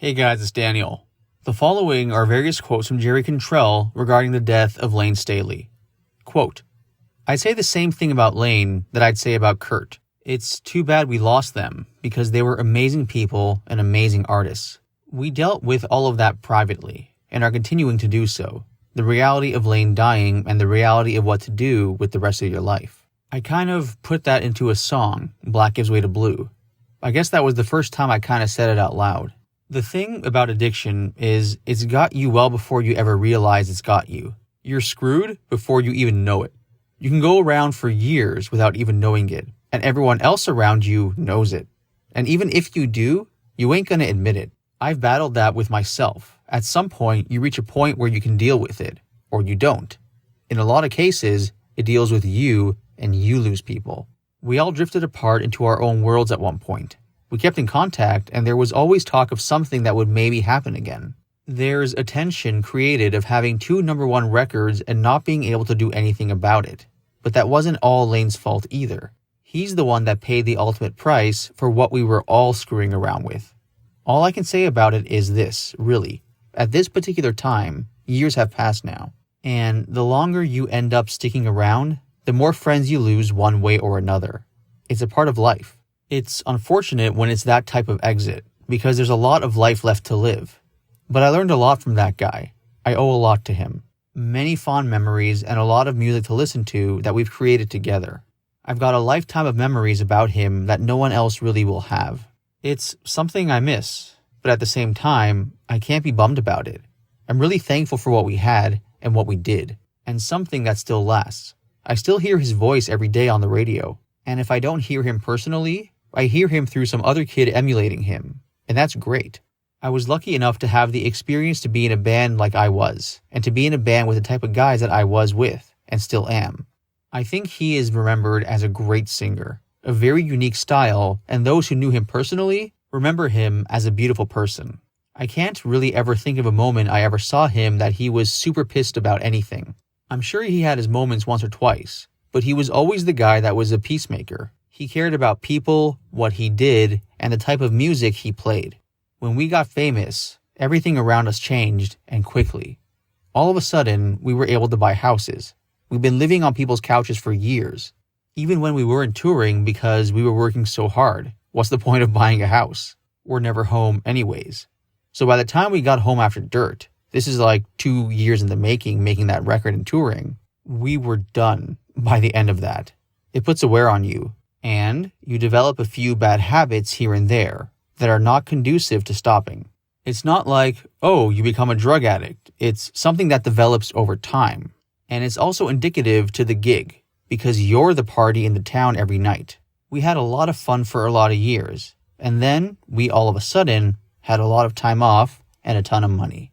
Hey guys, it's Daniel. The following are various quotes from Jerry Cantrell regarding the death of LAYNE STALEY. Quote, I'd say the same thing about LAYNE that I'd say about Kurt. It's too bad we lost them because they were amazing people and amazing artists. We dealt with all of that privately and are continuing to do so. The reality of LAYNE dying and the reality of what to do with the rest of your life. I kind of put that into a song, Black Gives Way to Blue. I guess that was the first time I kind of said it out loud. The thing about addiction is it's got you well before you ever realize it's got you. You're screwed before you even know it. You can go around for years without even knowing it, and everyone else around you knows it. And even if you do, you ain't gonna admit it. I've battled that with myself. At some point, you reach a point where you can deal with it, or you don't. In a lot of cases, it deals with you, and you lose people. We all drifted apart into our own worlds at one point. We kept in contact, and there was always talk of something that would maybe happen again. There's a tension created of having 2 #1 records and not being able to do anything about it. But that wasn't all LAYNE's fault either. He's the one that paid the ultimate price for what we were all screwing around with. All I can say about it is this, really. At this particular time, years have passed now. And the longer you end up sticking around, the more friends you lose one way or another. It's a part of life. It's unfortunate when it's that type of exit, because there's a lot of life left to live. But I learned a lot from that guy. I owe a lot to him. Many fond memories and a lot of music to listen to that we've created together. I've got a lifetime of memories about him that no one else really will have. It's something I miss, but at the same time, I can't be bummed about it. I'm really thankful for what we had and what we did, and something that still lasts. I still hear his voice every day on the radio, and if I don't hear him personally, I hear him through some other kid emulating him, and that's great. I was lucky enough to have the experience to be in a band like I was, and to be in a band with the type of guys that I was with, and still am. I think he is remembered as a great singer, a very unique style, and those who knew him personally remember him as a beautiful person. I can't really ever think of a moment I ever saw him that he was super pissed about anything. I'm sure he had his moments once or twice, but he was always the guy that was a peacemaker. He cared about people, what he did, and the type of music he played. When we got famous, everything around us changed, and quickly. All of a sudden, we were able to buy houses. We've been living on people's couches for years. Even when we weren't touring because we were working so hard, what's the point of buying a house? We're never home anyways. So by the time we got home after Dirt, this is like 2 years in the making that record and touring, we were done by the end of that. It puts a wear on you. And you develop a few bad habits here and there that are not conducive to stopping. It's not like, oh, you become a drug addict. It's something that develops over time. And it's also indicative to the gig, because you're the party in the town every night. We had a lot of fun for a lot of years, and then we all of a sudden had a lot of time off and a ton of money.